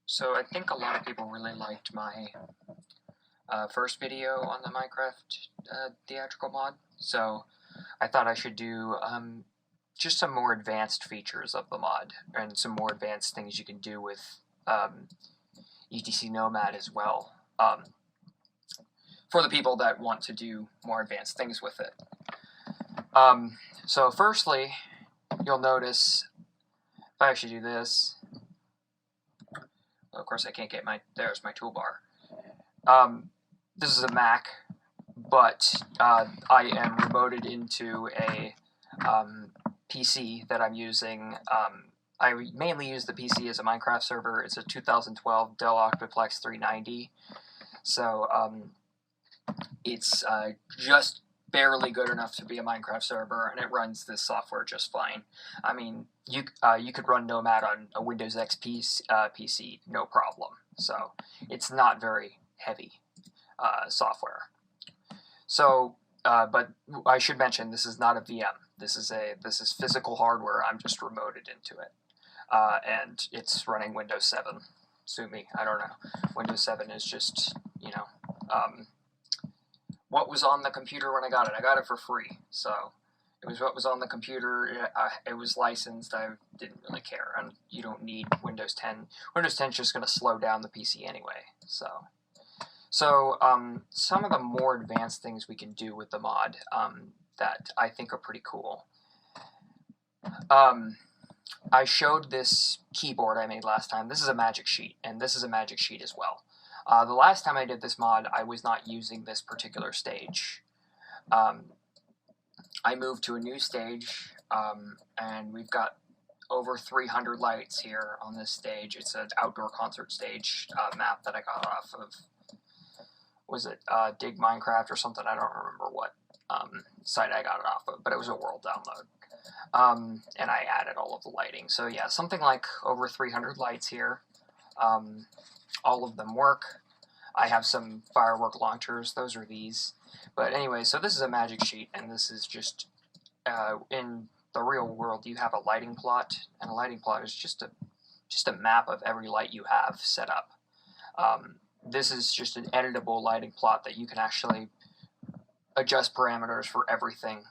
So I think a lot of people really liked my first video on the Minecraft Theatrical Mod, so I thought I should do just some more advanced features of the mod, and some more advanced things you can do with ETC Nomad as well, for the people that want to do more advanced things with it. So firstly, you'll notice, if I actually do this, of course I can't get there's my toolbar. This is a Mac, but I am remoted into a PC that I'm using. I mainly use the PC as a Minecraft server. It's a 2012 Dell Optiplex 390, so it's just barely good enough to be a Minecraft server, and it runs this software just fine. I mean, you could run Nomad on a Windows XP PC, no problem. So it's not very heavy software. So, but I should mention, this is not a VM. This is physical hardware. I'm just remoted into it, and it's running Windows 7. Sue me, I don't know. Windows 7 is just, you know, what was on the computer when I got it. I got it for free, so it was what was on the computer. It was licensed. I didn't really care, and you don't need Windows 10. Windows 10 is just going to slow down the PC anyway. So some of the more advanced things we can do with the mod that I think are pretty cool. I showed this keyboard I made last time. This is a magic sheet, and this is a magic sheet as well. The last time I did this mod, I was not using this particular stage. I moved to a new stage, and we've got over 300 lights here on this stage. It's an outdoor concert stage map that I got off of, was it Dig Minecraft or something? I don't remember what site I got it off of, but it was a world download. And I added all of the lighting. So yeah, something like over 300 lights here. All of them work. I have some firework launchers. Those are these. But anyway, so this is a magic sheet, and this is just, in the real world, you have a lighting plot, and a lighting plot is just a map of every light you have set up. This is just an editable lighting plot that you can actually adjust parameters for everything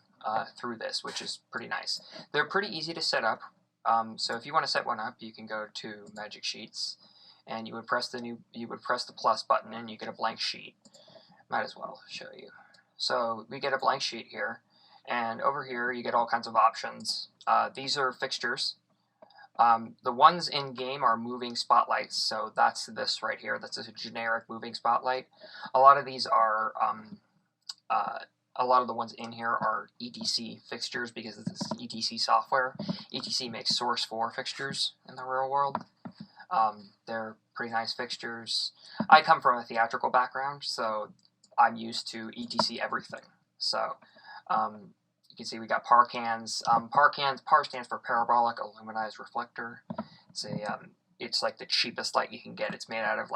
through this, which is pretty nice. They're pretty easy to set up. So if you want to set one up, you can go to Magic Sheets, and you would press the plus button, and you get a blank sheet. Might as well show you. So we get a blank sheet here, and over here you get all kinds of options. These are fixtures. The ones in game are moving spotlights, so that's this right here. That's a generic moving spotlight. A lot of these are, a lot of the ones in here are ETC fixtures because it's ETC software. ETC makes Source 4 fixtures in the real world. They're pretty nice fixtures. I come from a theatrical background, so I'm used to ETC everything. So you can see we got PAR cans. PAR stands for Parabolic Aluminized Reflector. It's like the cheapest light you can get. It's made out of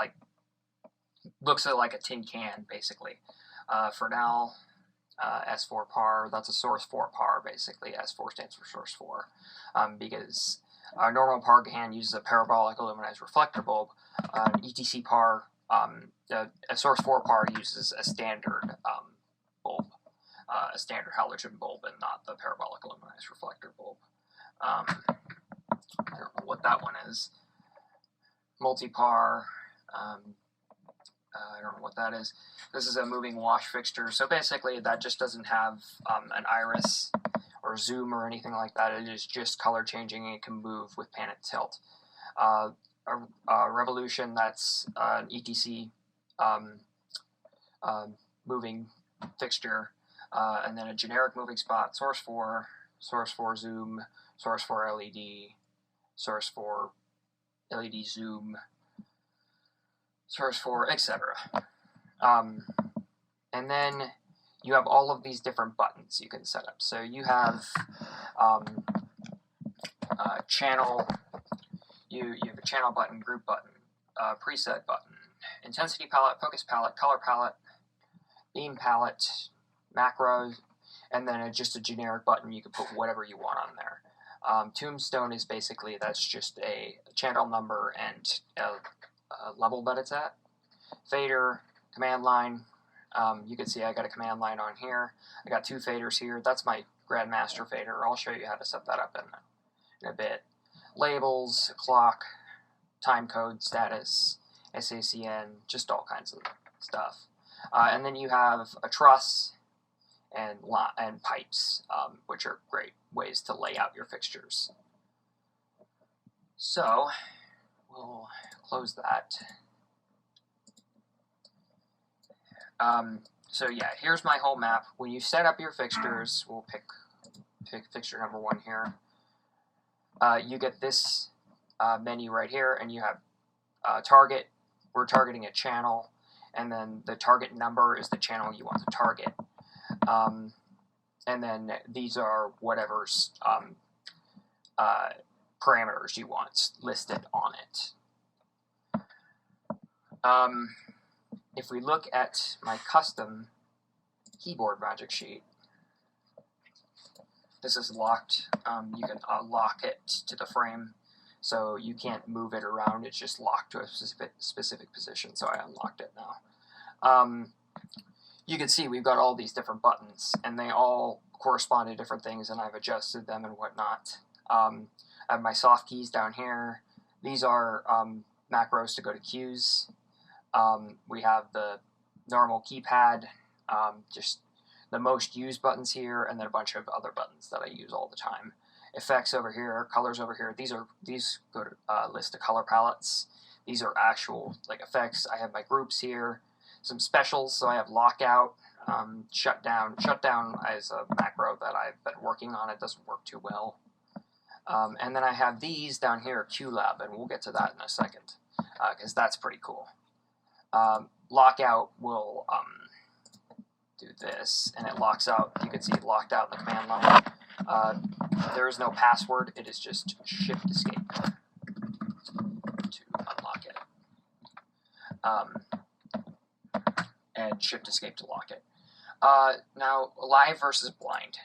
looks like a tin can basically. For now, S4 PAR, that's a Source 4 PAR basically. S4 stands for Source 4 because our normal PAR can uses a parabolic aluminized reflector bulb. ETC PAR, a Source 4 PAR uses a standard bulb, a standard halogen bulb, and not the parabolic aluminized reflector bulb. I don't know what that one is. Multi-PAR, I don't know what that is. This is a moving wash fixture. So basically that just doesn't have an iris or zoom or anything like that. It is just color changing, and it can move with pan and tilt. Revolution, that's an ETC moving fixture, and then a generic moving spot, Source 4 zoom, Source 4 LED, Source 4 LED zoom, Source 4, etc. And then you have all of these different buttons you can set up. So you have channel, you have a channel button, group button, preset button, intensity palette, focus palette, color palette, beam palette, macros, and then just a generic button. You can put whatever you want on there. Tombstone is basically, that's just a channel number and level that it's at. Fader, command line. You can see I got a command line on here. I got 2 faders here. That's my Grandmaster fader. I'll show you how to set that up in a bit. Labels, clock, time code, status, SACN, just all kinds of stuff. And then you have a truss and pipes, which are great ways to lay out your fixtures. So we'll close that. So yeah, here's my whole map. When you set up your fixtures, we'll pick fixture number 1 here. You get this menu right here, and you have target. We're targeting a channel, and then the target number is the channel you want to target. And then these are whatever's parameters you want listed on it. If we look at my custom keyboard magic sheet, this is locked. You can lock it to the frame, so you can't move it around. It's just locked to a specific position, so I unlocked it now. You can see we've got all these different buttons, and they all correspond to different things, and I've adjusted them and whatnot. I have my soft keys down here. These are macros to go to queues. We have the normal keypad, just the most used buttons here, and then a bunch of other buttons that I use all the time. Effects over here, colors over here. These go to list of color palettes. These are actual like effects. I have my groups here. Some specials. So I have lockout, shutdown. Shutdown is a macro that I've been working on. It doesn't work too well. And then I have these down here, Qlab, and we'll get to that in a second because that's pretty cool. Lockout will do this, and it locks out. You can see it locked out in the command line. There is no password. It is just Shift Escape to unlock it, and Shift Escape to lock it. Now, live versus blind.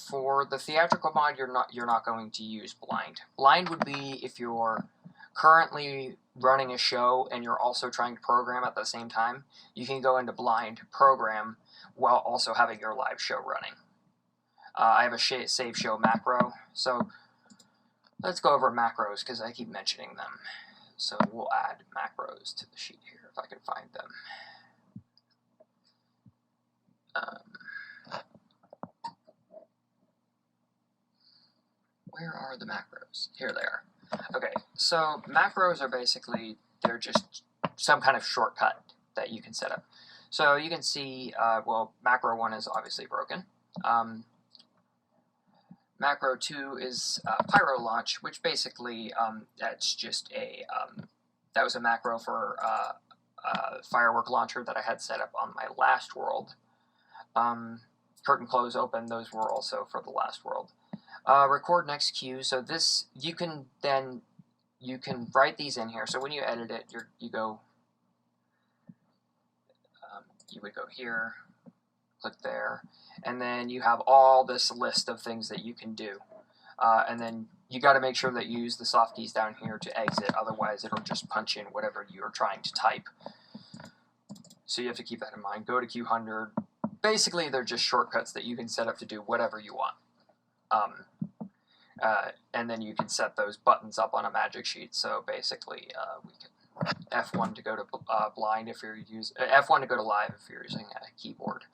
For the theatrical mod, you're not going to use blind. Blind would be if you're currently running a show and you're also trying to program at the same time. You can go into blind program while also having your live show running. I have a save show macro, so let's go over macros because I keep mentioning them. So we'll add macros to the sheet here if I can find them. Where are the macros? Here they are. Okay, so macros are basically, they're just some kind of shortcut that you can set up. So you can see, well, macro 1 is obviously broken. Macro 2 is Pyro Launch, which basically, that's just a, that was a macro for a firework launcher that I had set up on my last world. Curtain close open, those were also for the last world. Record next queue, so this, you can write these in here. So when you edit it, you would go here, click there, and then you have all this list of things that you can do. And then you got to make sure that you use the soft keys down here to exit, otherwise it'll just punch in whatever you're trying to type. So you have to keep that in mind. Go to Q100. Basically, they're just shortcuts that you can set up to do whatever you want. And then you can set those buttons up on a magic sheet. So basically, we can F1 to go to blind if you're using F1 to go to live if you're using a keyboard.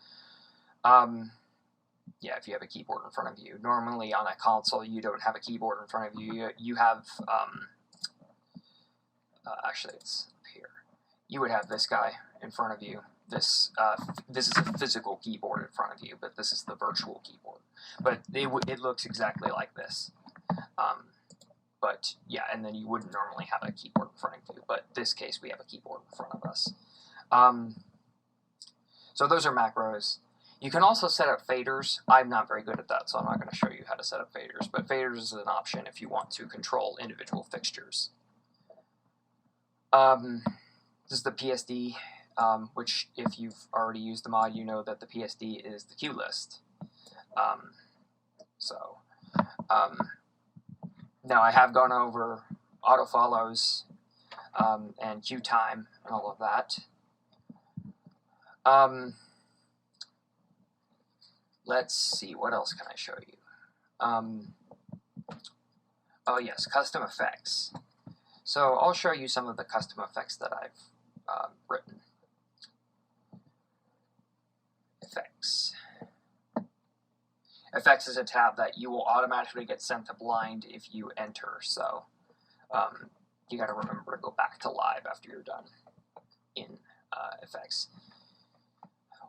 Yeah, if you have a keyboard in front of you. Normally on a console, you don't have a keyboard in front of you. You have actually, it's up here. You would have this guy in front of you. This is a physical keyboard in front of you, but this is the virtual keyboard. But it looks exactly like this. But yeah, and then you wouldn't normally have a keyboard in front of you, but this case we have a keyboard in front of us. So those are macros. You can also set up faders. I'm not very good at that, so I'm not going to show you how to set up faders, but faders is an option if you want to control individual fixtures. This is the PSD. Which, if you've already used the mod, you know that the PSD is the queue list. Now I have gone over auto follows. and cue time and all of that. Let's see, what else can I show you? Oh yes, custom effects. So I'll show you some of the custom effects that I've written. Effects. Effects is a tab that you will automatically get sent to blind if you enter, so you gotta remember to go back to live after you're done in effects.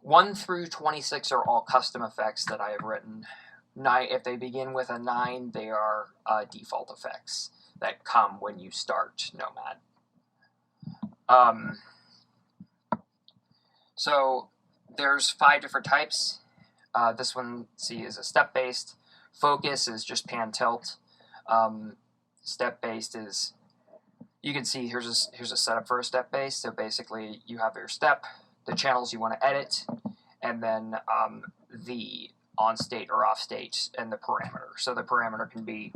1 through 26 are all custom effects that I have written. If they begin with a 9, they are default effects that come when you start Nomad. So there's 5 different types. This one, see, is a step-based. Focus is just pan tilt. Step-based is, you can see here's a setup for a step-based. So basically, you have your step, the channels you want to edit, and then the on-state or off-state, and the parameter. So the parameter can be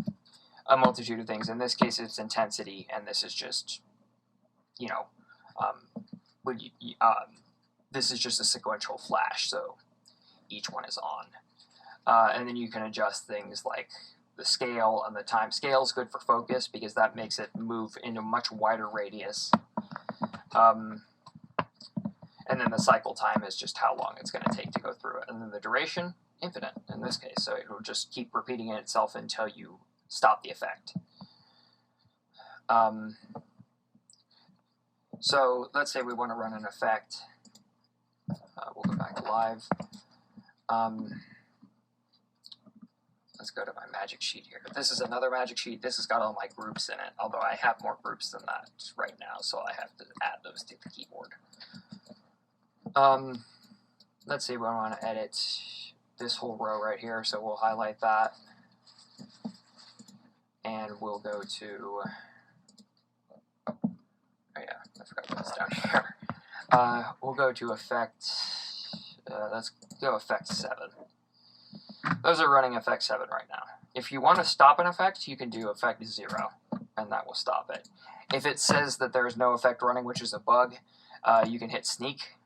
a multitude of things. In this case, it's intensity, and this is just, you know, this is just a sequential flash, so each one is on. And then you can adjust things like the scale and the time. Scale is good for focus because that makes it move in a much wider radius. And then the cycle time is just how long it's going to take to go through it. And then the duration, infinite in this case. So it will just keep repeating itself until you stop the effect. So let's say we want to run an effect. We'll go back to live. Let's go to my magic sheet here. This is another magic sheet. This has got all my groups in it, although I have more groups than that right now, so I have to add those to the keyboard. Let's say we want to edit this whole row right here, so we'll highlight that. And we'll go to, oh yeah, I forgot to put this down here. We'll go to effect, let's go effect 7. Those are running effect 7 right now. If you want to stop an effect, you can do effect 0, and that will stop it. If it says that there is no effect running, which is a bug, you can hit sneak.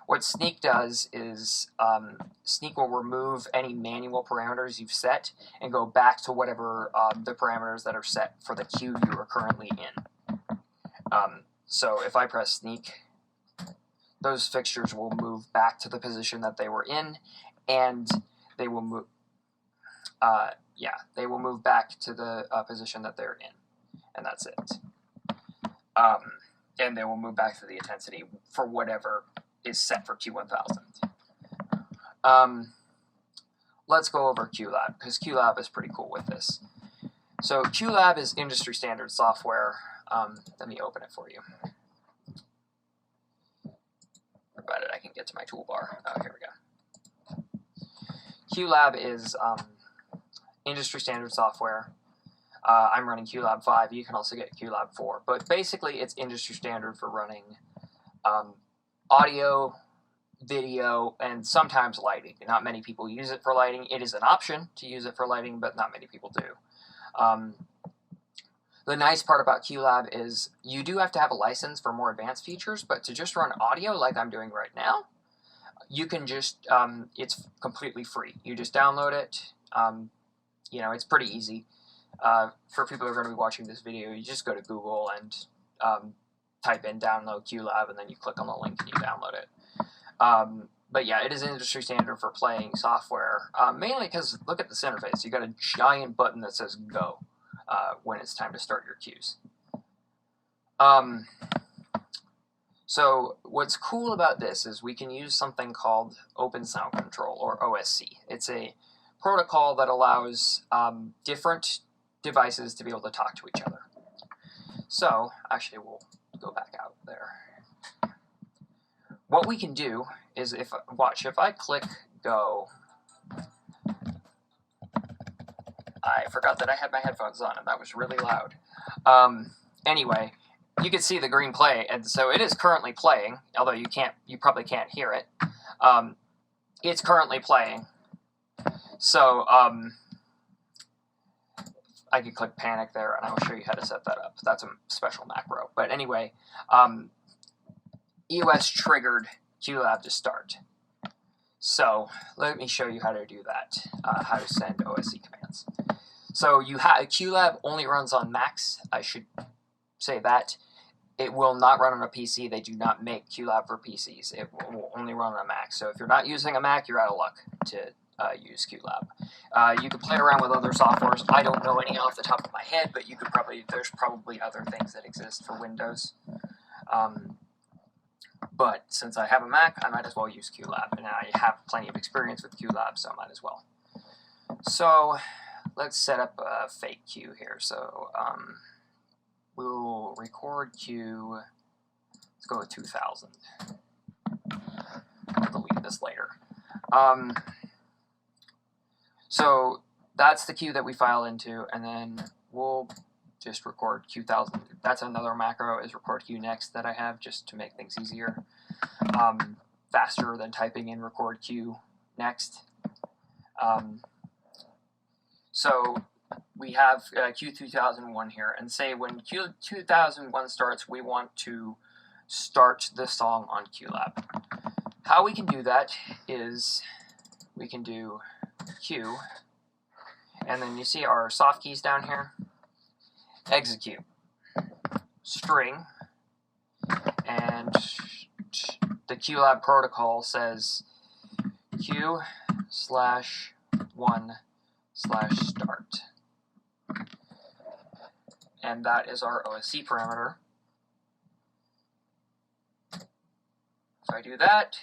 What sneak does is sneak will remove any manual parameters you've set and go back to whatever the parameters that are set for the queue you are currently in. So if I press sneak, those fixtures will move back to the position that they were in, and they will move. They will move back to the position that they're in, and that's it. And they will move back to the intensity for whatever is set for Q1000. Let's go over Qlab, because Qlab is pretty cool with this. So Qlab is industry standard software. Let me open it for you. Provided I can get to my toolbar. Oh, here we go. Qlab is industry standard software. I'm running Qlab 5. You can also get Qlab 4. But basically, it's industry standard for running audio, video, and sometimes lighting. Not many people use it for lighting. It is an option to use it for lighting, but not many people do. The nice part about Qlab is you do have to have a license for more advanced features, but to just run audio like I'm doing right now, you can just, it's completely free. You just download it. You know, it's pretty easy. For people who are going to be watching this video, you just go to Google and type in download Qlab, and then you click on the link and you download it. But yeah, it is industry standard for playing software, mainly because look at this interface. You got a giant button that says go when it's time to start your cues. So what's cool about this is we can use something called Open Sound Control, or OSC. It's a protocol that allows different devices to be able to talk to each other. So, actually, we'll go back out there. What we can do is, if I click go, I forgot that I had my headphones on, and that was really loud. Anyway, you can see the green play, and so it is currently playing, although you probably can't hear it. It's currently playing. So, I could click panic there, and I will show you how to set that up. That's a special macro. But anyway, EOS triggered Qlab to start. So let me show you how to do that, how to send OSC commands. So you have Qlab only runs on Macs. I should say that. It will not run on a PC. They do not make Qlab for PCs. It will only run on a Mac. So if you're not using a Mac, you're out of luck to use Qlab. You can play around with other softwares. I don't know any off the top of my head, but you could there's probably other things that exist for Windows. But since I have a Mac, I might as well use Qlab, and I have plenty of experience with Qlab, so I might as well. So let's set up a fake queue here. So we'll record queue. Let's go with 2000. I'll delete this later. So that's the queue that we file into, and then we'll just record Q1000. That's another macro, is record Q next that I have, just to make things easier. Faster than typing in record Q next. So we have Q2001 here, and say when Q2001 starts, we want to start the song on Qlab. How we can do that is we can do Q, and then you see our soft keys down here. Execute string, and the Qlab protocol says Q/1/start, and that is our OSC parameter. If I do that,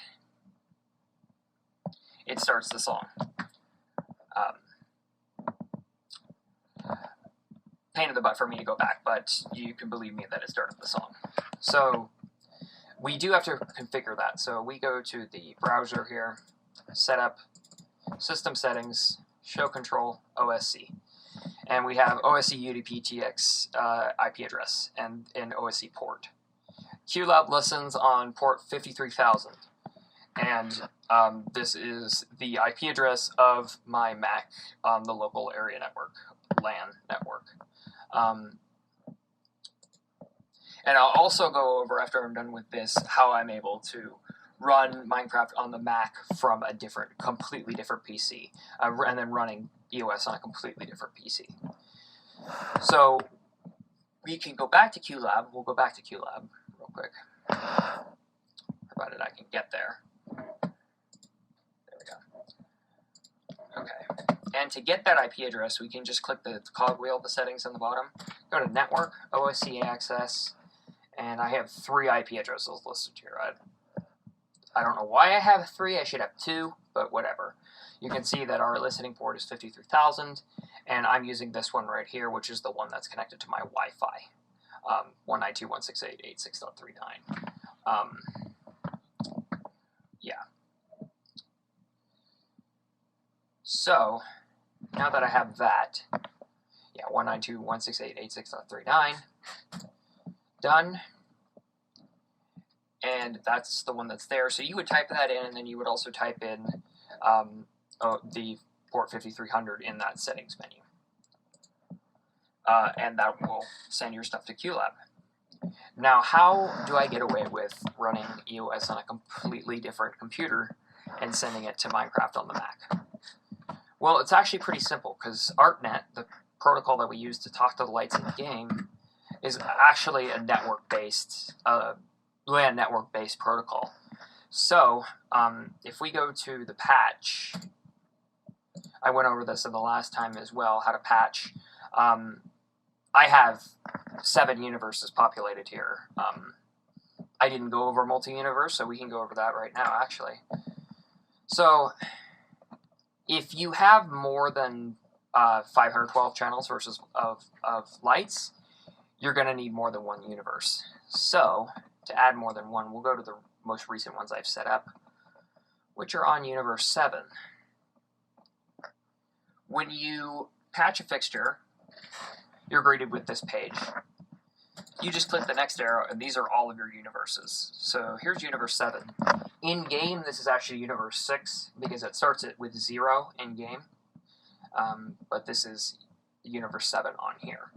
it starts the song. Pain in the butt for me to go back, but you can believe me that it started the song. So we do have to configure that. So we go to the browser here, setup, system settings, show control, OSC. And we have OSC UDP TX IP address and an OSC port. Qlab listens on port 53,000. And this is the IP address of my Mac on the local area network, LAN network. And I'll also go over, after I'm done with this, how I'm able to run Minecraft on the Mac from a completely different PC, and then running EOS on a completely different PC. So we can go back to Qlab. We'll go back to Qlab real quick, provided I can get there. There we go. Okay. And to get that IP address, we can just click the cogwheel, the settings on the bottom, go to Network, OSC Access, and I have 3 IP addresses listed here. I don't know why I have 3, I should have 2, but whatever. You can see that our listening port is 53,000, and I'm using this one right here, which is the one that's connected to my Wi-Fi, 192.168.86.39. Yeah. So now that I have that, yeah, 192.168.86.39, done, and that's the one that's there. So you would type that in, and then you would also type in the port 5300 in that settings menu, and that will send your stuff to Qlab. Now, how do I get away with running EOS on a completely different computer and sending it to Minecraft on the Mac? Well, it's actually pretty simple, because ArtNet, the protocol that we use to talk to the lights in the game, is actually a network-based, LAN network-based protocol. So, if we go to the patch, I went over this in the last time as well, how to patch. I have 7 universes populated here. I didn't go over multi-universe, so we can go over that right now, actually. So, if you have more than 512 channels versus of lights, you're going to need more than 1 universe. So, to add more than 1, we'll go to the most recent ones I've set up, which are on universe 7. When you patch a fixture, you're greeted with this page. You just click the next arrow, and these are all of your universes. So here's universe 7. In-game, this is actually universe 6, because it starts it with 0 in-game. But this is Universe 7 on here.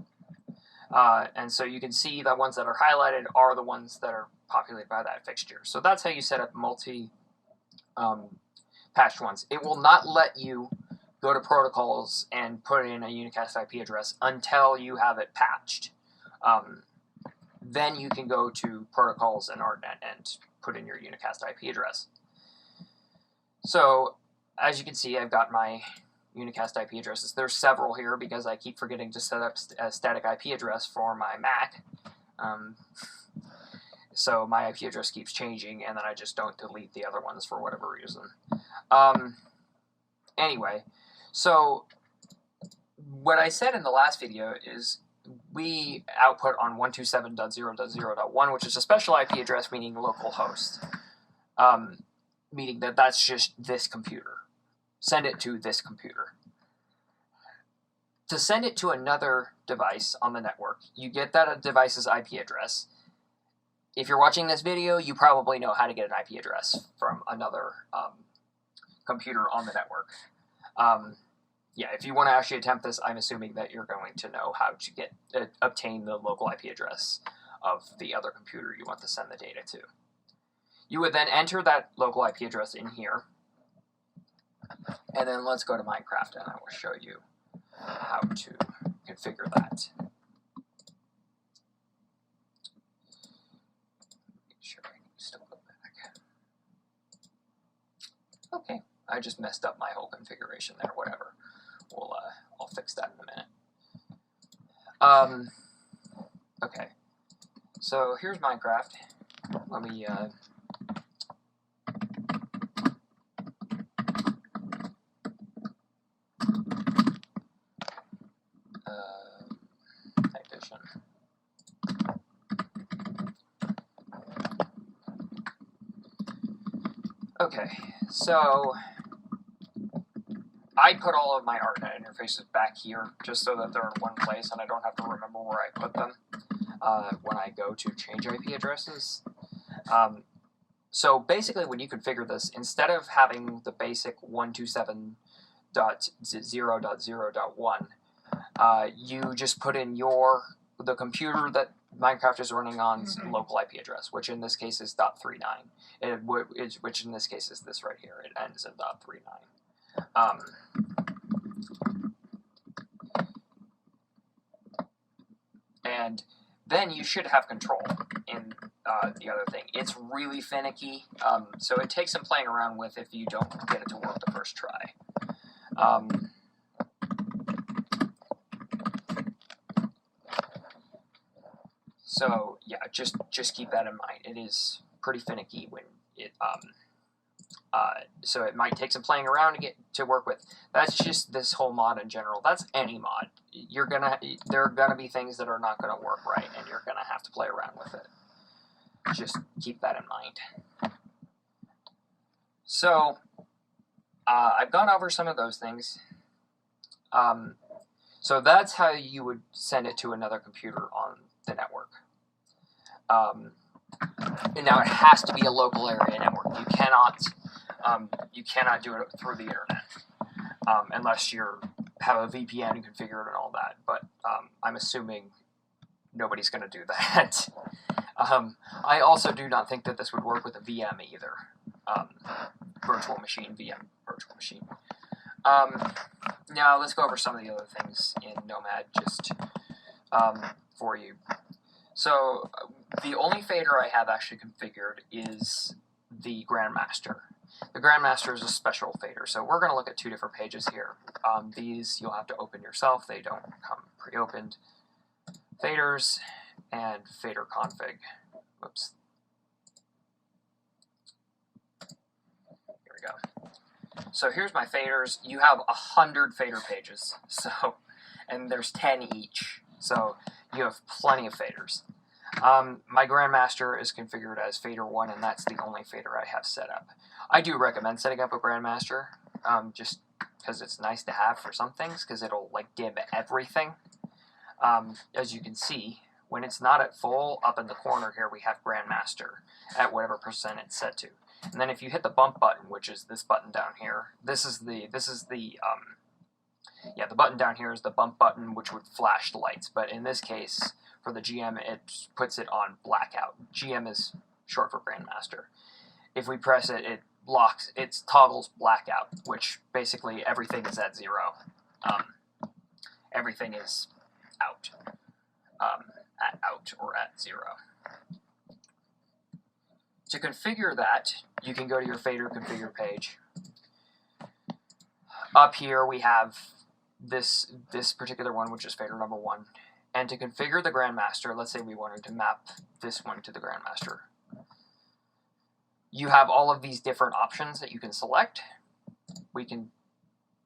And so you can see the ones that are highlighted are the ones that are populated by that fixture. So that's how you set up multi-patched ones. It will not let you go to protocols and put in a unicast IP address until you have it patched. Then you can go to protocols and ArtNet and put in your unicast IP address. So as you can see, I've got my unicast IP addresses. There's several here because I keep forgetting to set up a static IP address for my Mac. So my IP address keeps changing, and then I just don't delete the other ones for whatever reason. Anyway, so what I said in the last video is we output on 127.0.0.1, which is a special IP address meaning localhost, meaning that that's just this computer. Send it to this computer. To send it to another device on the network, you get that device's IP address. If you're watching this video, you probably know how to get an IP address from another computer on the network. Yeah, if you want to actually attempt this, I'm assuming that you're going to know how to obtain the local IP address of the other computer you want to send the data to. You would then enter that local IP address in here, and then let's go to Minecraft, and I will show you how to configure that. Make sure I can still go back. Okay, I just messed up my whole configuration there, whatever. I'll fix that in a minute. Okay, so here's Minecraft. Let me Technician. Okay, so I put all of my ArtNet interfaces back here just so that they're in one place and I don't have to remember where I put them when I go to change IP addresses. So basically when you configure this, instead of having the basic 127.0.0.1, you just put in the computer that Minecraft is running on's local IP address, which in this case is .39, which in this case is this right here. It ends in .39. And then you should have control in the other thing. It's really finicky, so it takes some playing around with if you don't get it to work the first try. So yeah, just keep that in mind. It is pretty finicky when it so it might take some playing around to work with. That's just this whole mod in general. That's any mod. There are gonna be things that are not gonna work right, and you're gonna have to play around with it. Just keep that in mind. So I've gone over some of those things. So that's how you would send it to another computer on the network. And now it has to be a local area network. You cannot do it through the internet unless you have a VPN configured and all that. But I'm assuming nobody's going to do that. I also do not think that this would work with a VM either. Virtual machine, VM, virtual machine. Now let's go over some of the other things in Nomad just for you. So the only fader I have actually configured is the Grandmaster. The Grandmaster is a special fader, so we're going to look at two different pages here. These you'll have to open yourself. They don't come pre-opened. Faders and fader config. Whoops. Here we go. So here's my faders. You have 100 fader pages, and there's 10 each. So you have plenty of faders. My Grandmaster is configured as fader 1, and that's the only fader I have set up. I do recommend setting up a Grandmaster, just because it's nice to have for some things, because it'll like dim everything. As you can see, when it's not at full, up in the corner here, we have Grandmaster at whatever percent it's set to. And then if you hit the bump button, which is this button down here, this is the Yeah, the button down here is the bump button, which would flash the lights, but in this case, for the GM, it puts it on blackout. GM is short for Grandmaster. If we press it, it toggles blackout, which basically everything is at 0. Everything is out, at out or at 0. To configure that, you can go to your fader configure page. Up here we have this particular one, which is fader number 1. And to configure the Grandmaster, let's say we wanted to map this one to the Grandmaster. You have all of these different options that you can select. We can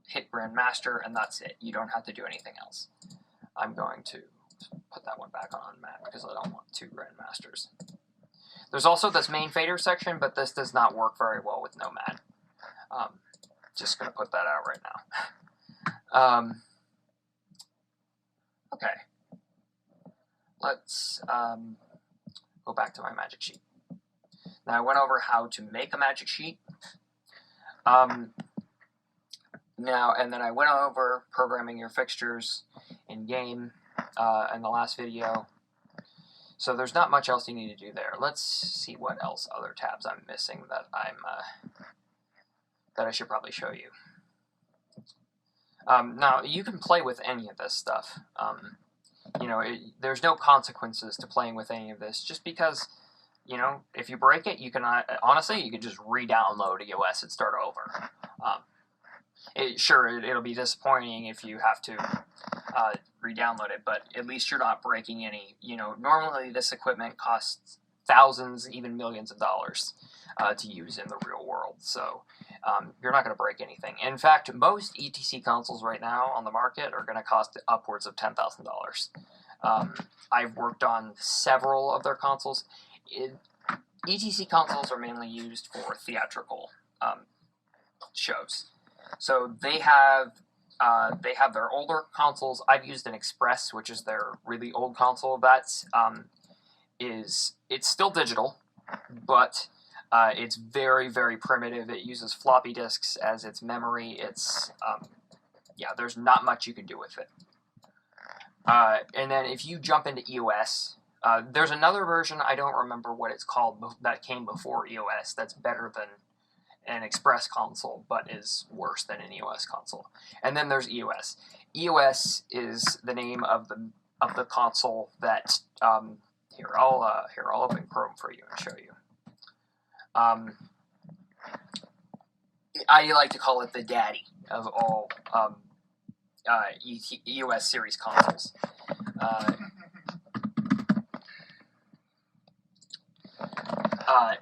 hit Grandmaster, and that's it. You don't have to do anything else. I'm going to put that one back on map because I don't want 2 Grandmasters. There's also this main fader section, but this does not work very well with Nomad. Just going to put that out right now. Okay. Let's go back to my magic sheet. Now I went over how to make a magic sheet. And then I went over programming your fixtures in game in the last video. So there's not much else you need to do there. Let's see what else other tabs I'm missing that that I should probably show you. Now you can play with any of this stuff. You know, there's no consequences to playing with any of this, just because, you know, if you break it, you can honestly you can just re-download EOS and start over. It'll be disappointing if you have to re-download it, but at least you're not breaking any. You know, normally this equipment costs thousands, even millions of dollars to use in the real world, so you're not going to break anything. In fact, most ETC consoles right now on the market are going to cost upwards of $10,000. I've worked on several of their consoles. ETC consoles are mainly used for theatrical shows. So they have their older consoles. I've used an Express, which is their really old console. That's it's still digital, but it's very, very primitive. It uses floppy disks as its memory. It's yeah, there's not much you can do with it. And then if you jump into EOS, there's another version, I don't remember what it's called, that came before EOS that's better than an Express console, but is worse than an EOS console. And then there's EOS. EOS is the name of the console that here I'll open Chrome for you and show you. I like to call it the daddy of all EOS series consoles.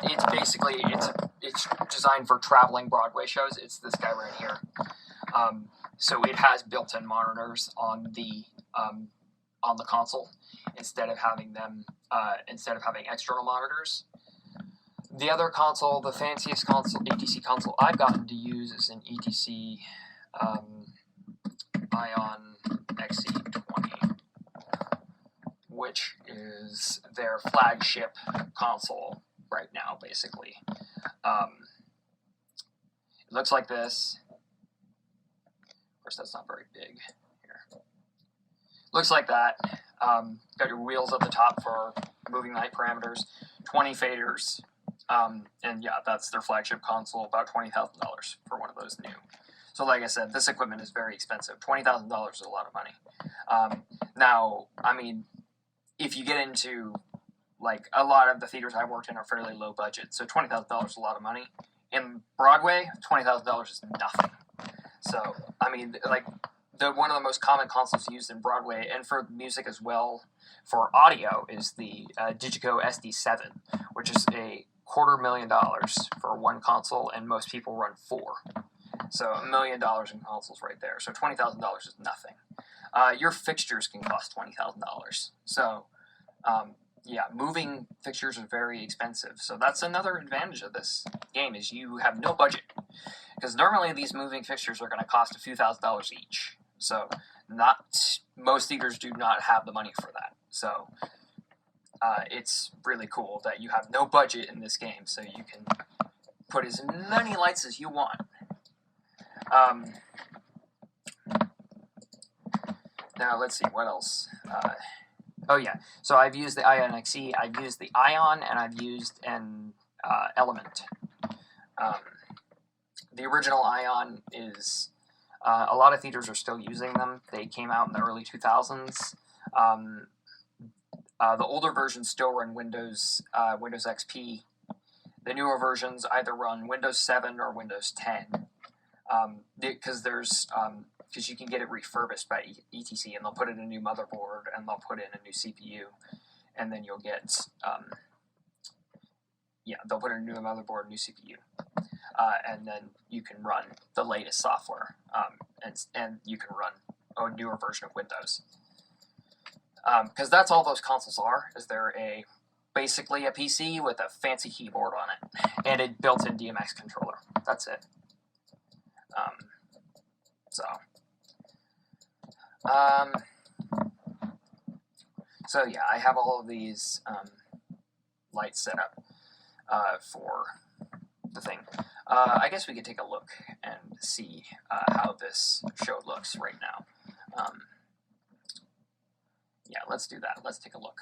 It's basically it's designed for traveling Broadway shows. It's this guy right here. So it has built-in monitors on the console instead of having external monitors. The other console, the fanciest console, ETC console I've gotten to use is an ETC Ion XE20, which is their flagship console right now, basically. It looks like this. Of course, that's not very big. Here. Looks like that. Got your wheels at the top for moving light parameters, 20 faders, and yeah, that's their flagship console, about $20,000 for one of those new. So like I said, this equipment is very expensive. $20,000 is a lot of money. Now, I mean, if you get into, like, a lot of the theaters I worked in are fairly low budget, so $20,000 is a lot of money. In Broadway, $20,000 is nothing. So, I mean, like, one of the most common consoles used in Broadway, and for music as well, for audio, is the Digico SD7, which is $250,000 for one console, and most people run 4. So $1 million in consoles right there. So $20,000 is nothing. Your fixtures can cost $20,000. So, yeah, moving fixtures are very expensive. So that's another advantage of this game, is you have no budget. Because normally these moving fixtures are going to cost a few $1,000s each. So most theaters do not have the money for that. So it's really cool that you have no budget in this game, so you can put as many lights as you want. Now let's see what else. Oh yeah, so I've used the Ion XE, I've used the Ion, and I've used an Element. The original Ion is, a lot of theaters are still using them. They came out in the early 2000s. The older versions still run Windows XP. The newer versions either run Windows 7 or Windows 10. Because you can get it refurbished by ETC, and they'll put in a new motherboard, and they'll put in a new CPU, and then you'll get, they'll put in a new motherboard, new CPU, and then you can run the latest software, and you can run a newer version of Windows. Because that's all those consoles are, is they're basically a PC with a fancy keyboard on it, and a built-in DMX controller. That's it. So yeah, I have all of these lights set up for the thing. I guess we could take a look and see how this show looks right now. Yeah, let's do that. Let's take a look.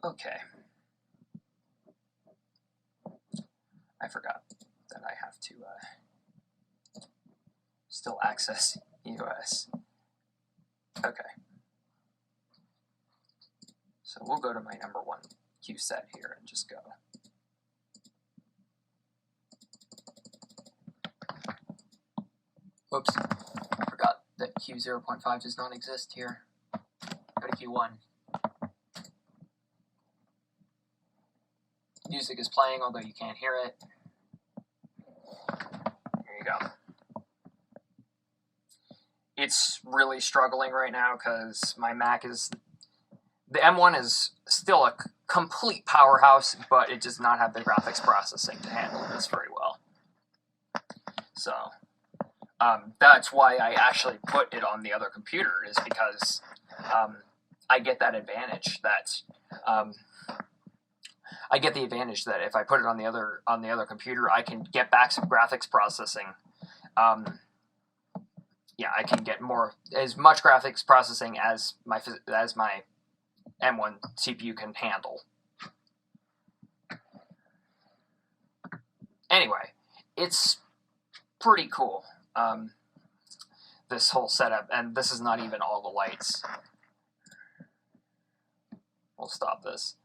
Okay. I forgot that I have to still access EOS. Okay. So we'll go to my number one Q set here and just go. Whoops. I forgot that Q0.5 does not exist here. Go to Q1. Music is playing, although you can't hear it. Here you go. It's really struggling right now because my Mac is... The M1 is still a complete powerhouse, but it does not have the graphics processing to handle this very well. So, that's why I actually put it on the other computer, is because I get that advantage that... I get the advantage that if I put it on the other computer, I can get back some graphics processing. Yeah, I can get as much graphics processing as my M1 CPU can handle. Anyway, it's pretty cool, this whole setup, and this is not even all the lights. We'll stop this.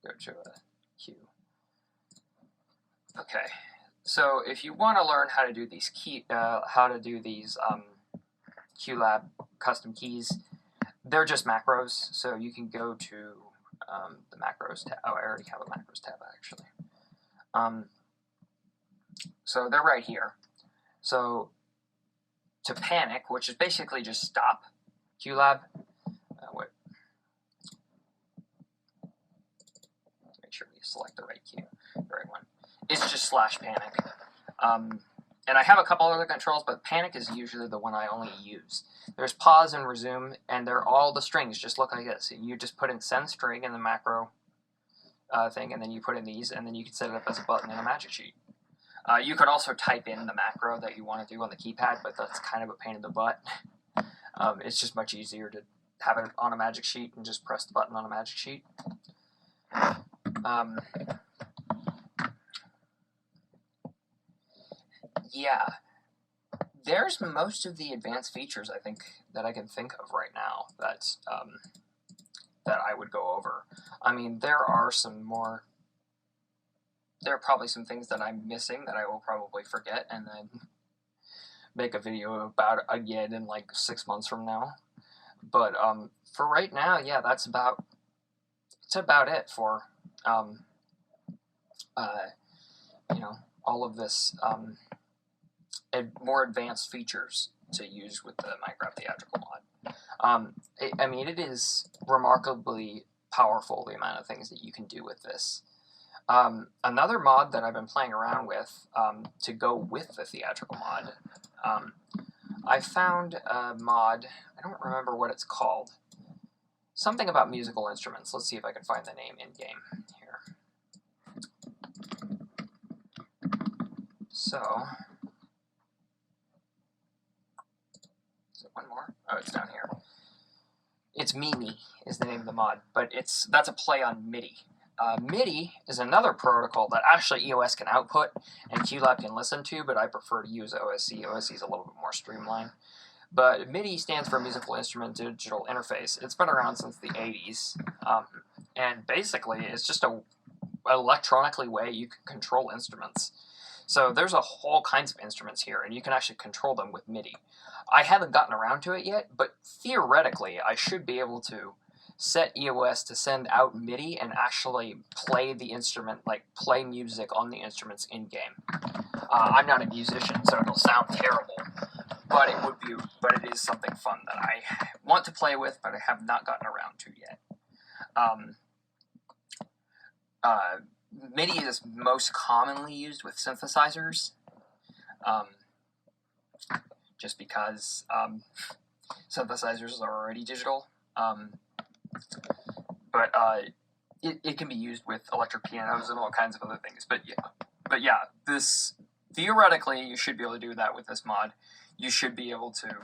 Go to a Q. Okay, so if you want to learn how to do these Qlab custom keys, they're just macros. So you can go to the macros tab. Oh, I already have a macros tab actually. So they're right here. So to panic, which is basically just stop Qlab. Select the right key, the right one. It's just /panic. And I have a couple other controls, but panic is usually the one I only use. There's pause and resume, and they're all the strings just look like this. You just put in send string in the macro thing, and then you put in these, and then you can set it up as a button in a magic sheet. You could also type in the macro that you want to do on the keypad, but that's kind of a pain in the butt. It's just much easier to have it on a magic sheet and just press the button on a magic sheet. Yeah, there's most of the advanced features I think that I can think of right now that I would go over. I mean, there are probably some things that I'm missing that I will probably forget and then make a video about it again in like 6 months from now. But for right now, yeah, that's about it for all of this more advanced features to use with the Minecraft Theatrical Mod. I mean, it is remarkably powerful, the amount of things that you can do with this. Another mod that I've been playing around with to go with the Theatrical Mod, I found a mod, I don't remember what it's called, something about musical instruments. Let's see if I can find the name in-game here. So, one more? Oh, it's down here. It's Mimi is the name of the mod, but that's a play on MIDI. MIDI is another protocol that actually EOS can output and Qlab can listen to, but I prefer to use OSC. OSC is a little bit more streamlined. But MIDI stands for Musical Instrument Digital Interface. It's been around since the 80s, and basically it's just a electronically way you can control instruments. So there's a whole kinds of instruments here, and you can actually control them with MIDI. I haven't gotten around to it yet, but theoretically I should be able to set EOS to send out MIDI and actually play the instrument, like play music on the instruments in-game. I'm not a musician, so it'll sound terrible, but it is something fun that I want to play with, but I have not gotten around to yet. MIDI is most commonly used with synthesizers, just because synthesizers are already digital. But it can be used with electric pianos and all kinds of other things. But yeah, this theoretically you should be able to do that with this mod. You should be able to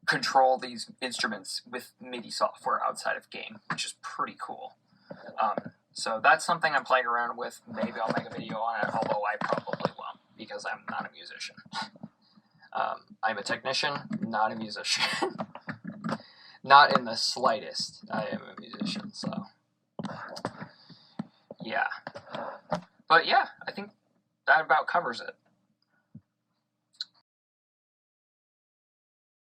control these instruments with MIDI software outside of game, which is pretty cool. So that's something I'm playing around with. Maybe I'll make a video on it, although I probably won't because I'm not a musician. I'm a technician, not a musician. Not in the slightest. I am a musician, so yeah. But yeah, I think that about covers it.